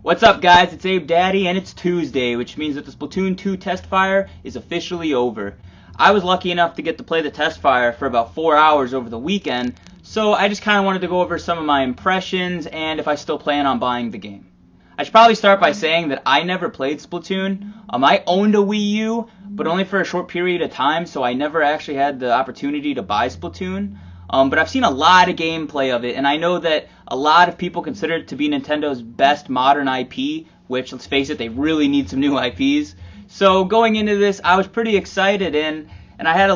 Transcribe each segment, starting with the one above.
What's up, guys? It's Abe Daddy, and it's Tuesday, which means that the Splatoon 2 Testfire is officially over. I was lucky enough to get to play the Testfire for about 4 hours over the weekend, so I just kind of wanted to go over some of my impressions and if I still plan on buying the game. I should probably start by saying that I never played Splatoon. I owned a Wii U, but only for a short period of time, so I never actually had the opportunity to buy Splatoon. But I've seen a lot of gameplay of it, and I know that a lot of people consider it to be Nintendo's best modern IP, which, let's face it, they really need some new IPs. So going into this, I was pretty excited, and I had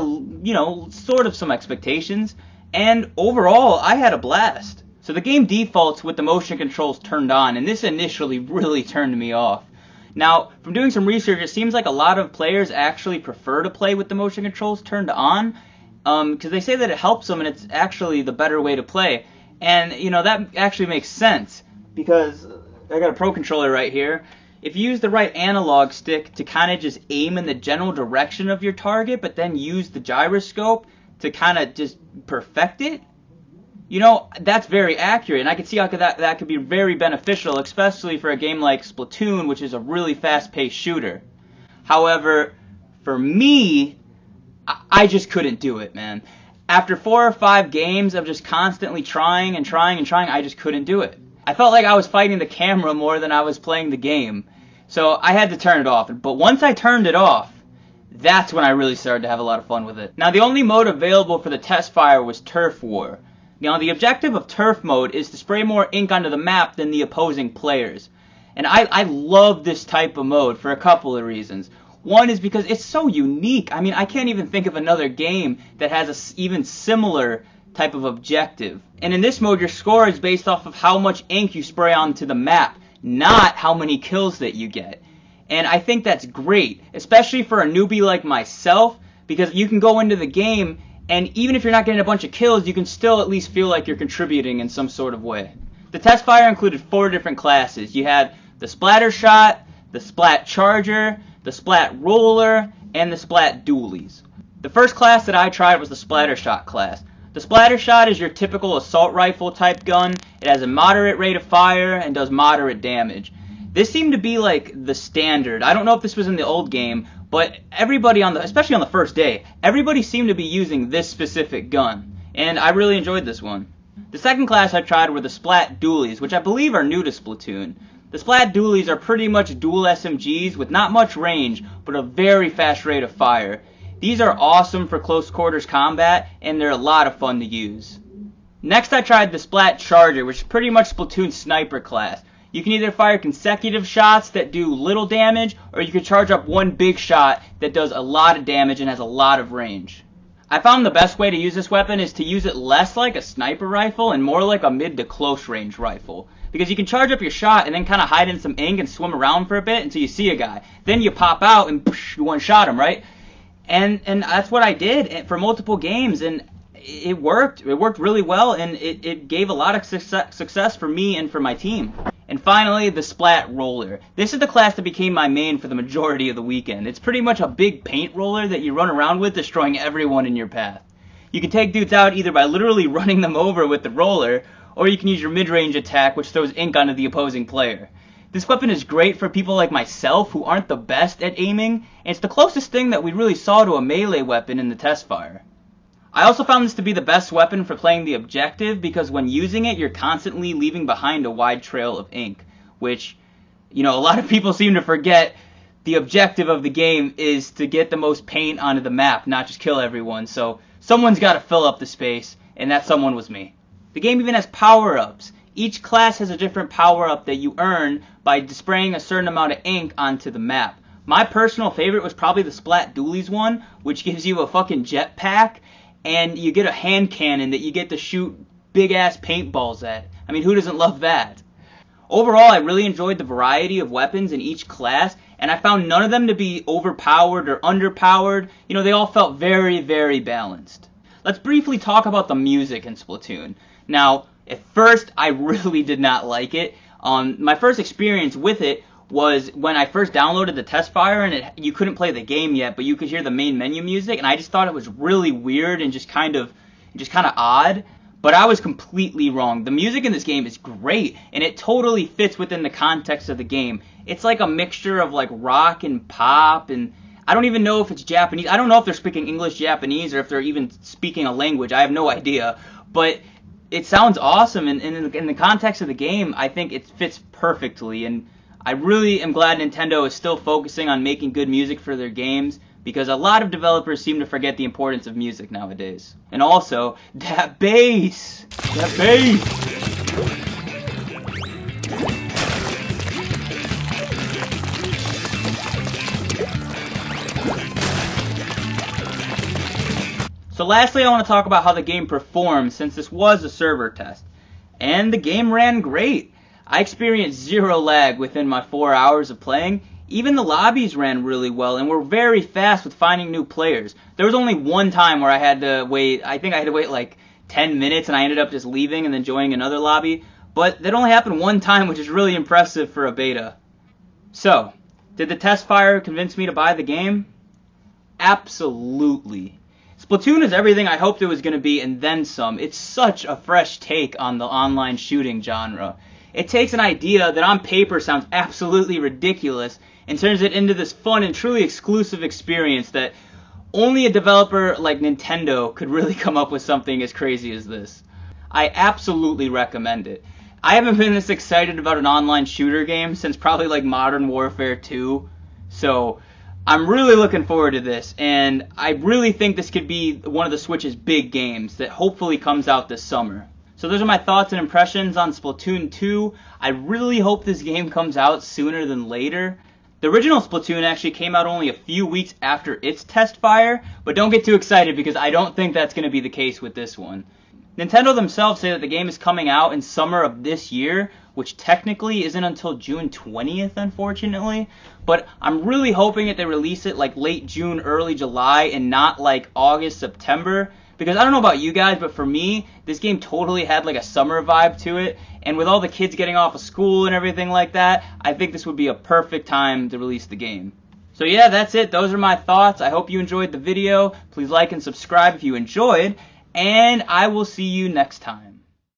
sort of some expectations, and overall, I had a blast. So the game defaults with the motion controls turned on, and this initially really turned me off. Now, from doing some research, it seems like a lot of players actually prefer to play with the motion controls turned on, because they say that it helps them and it's actually the better way to play. And, that actually makes sense, because I got a Pro Controller right here. If you use the right analog stick to kind of just aim in the general direction of your target, but then use the gyroscope to kind of just perfect it, that's very accurate, and I can see how that could be very beneficial, especially for a game like Splatoon, which is a really fast-paced shooter. However, for me, I just couldn't do it, man. After 4 or 5 games of just constantly trying, I just couldn't do it. I felt like I was fighting the camera more than I was playing the game. So I had to turn it off. But once I turned it off, that's when I really started to have a lot of fun with it. Now, the only mode available for the Testfire was Turf War. Now, the objective of Turf Mode is to spray more ink onto the map than the opposing players. And I love this type of mode for a couple of reasons. One is because it's so unique. I can't even think of another game that has a even similar type of objective. And in this mode, your score is based off of how much ink you spray onto the map, not how many kills that you get. And I think that's great, especially for a newbie like myself, because you can go into the game, and even if you're not getting a bunch of kills, you can still at least feel like you're contributing in some sort of way. The Testfire included 4 different classes. You had the Splatter Shot, the Splat Charger, the Splat Roller, and the Splat Dualies. The first class that I tried was the Splatter Shot class. The Splatter Shot is your typical assault rifle type gun. It has a moderate rate of fire and does moderate damage. This seemed to be like the standard. I don't know if this was in the old game, but everybody especially on the first day, everybody seemed to be using this specific gun, and I really enjoyed this one. The second class I tried were the Splat Dualies, which I believe are new to Splatoon. The Splat Dualies are pretty much dual SMGs with not much range, but a very fast rate of fire. These are awesome for close quarters combat, and they're a lot of fun to use. Next I tried the Splat Charger, which is pretty much Splatoon's sniper class. You can either fire consecutive shots that do little damage, or you can charge up one big shot that does a lot of damage and has a lot of range. I found the best way to use this weapon is to use it less like a sniper rifle and more like a mid to close range rifle. Because you can charge up your shot and then kind of hide in some ink and swim around for a bit until you see a guy. Then you pop out and you one-shot him, right? And that's what I did for multiple games, and it worked. It worked really well, and it gave a lot of success for me and for my team. And finally, the Splat Roller. This is the class that became my main for the majority of the weekend. It's pretty much a big paint roller that you run around with, destroying everyone in your path. You can take dudes out either by literally running them over with the roller, or you can use your mid-range attack, which throws ink onto the opposing player. This weapon is great for people like myself who aren't the best at aiming, and it's the closest thing that we really saw to a melee weapon in the Testfire. I also found this to be the best weapon for playing the objective, because when using it, you're constantly leaving behind a wide trail of ink, which, a lot of people seem to forget. The objective of the game is to get the most paint onto the map, not just kill everyone, so someone's got to fill up the space, and that someone was me. The game even has power-ups. Each class has a different power-up that you earn by spraying a certain amount of ink onto the map. My personal favorite was probably the Splat Dualies one, which gives you a fucking jetpack, and you get a hand cannon that you get to shoot big-ass paintballs at. Who doesn't love that? Overall, I really enjoyed the variety of weapons in each class, and I found none of them to be overpowered or underpowered. They all felt very, very balanced. Let's briefly talk about the music in Splatoon. Now, at first, I really did not like it. My first experience with it was when I first downloaded the Testfire, and you couldn't play the game yet, but you could hear the main menu music, and I just thought it was really weird and just kind of odd. But I was completely wrong. The music in this game is great, and it totally fits within the context of the game. It's like a mixture of like rock and pop, and I don't even know if it's Japanese. I don't know if they're speaking English Japanese or if they're even speaking a language. I have no idea. But it sounds awesome, and in the context of the game, I think it fits perfectly. And I really am glad Nintendo is still focusing on making good music for their games, because a lot of developers seem to forget the importance of music nowadays. And also, that bass! That bass! So lastly, I want to talk about how the game performed, since this was a server test. And the game ran great. I experienced zero lag within my 4 hours of playing. Even the lobbies ran really well and were very fast with finding new players. There was only one time where I had to wait, I think I had to wait like 10 minutes, and I ended up just leaving and then joining another lobby. But that only happened one time, which is really impressive for a beta. So, did the Testfire convince me to buy the game? Absolutely. Splatoon is everything I hoped it was going to be, and then some. It's such a fresh take on the online shooting genre. It takes an idea that on paper sounds absolutely ridiculous and turns it into this fun and truly exclusive experience that only a developer like Nintendo could really come up with something as crazy as this. I absolutely recommend it. I haven't been this excited about an online shooter game since probably like Modern Warfare 2, so I'm really looking forward to this, and I really think this could be one of the Switch's big games that hopefully comes out this summer. So those are my thoughts and impressions on Splatoon 2. I really hope this game comes out sooner than later. The original Splatoon actually came out only a few weeks after its Testfire, but don't get too excited because I don't think that's going to be the case with this one. Nintendo themselves say that the game is coming out in summer of this year, which technically isn't until June 20th, unfortunately. But I'm really hoping that they release it like late June, early July, and not like August, September. Because I don't know about you guys, but for me, this game totally had like a summer vibe to it. And with all the kids getting off of school and everything like that, I think this would be a perfect time to release the game. So yeah, that's it. Those are my thoughts. I hope you enjoyed the video. Please like and subscribe if you enjoyed. And I will see you next time.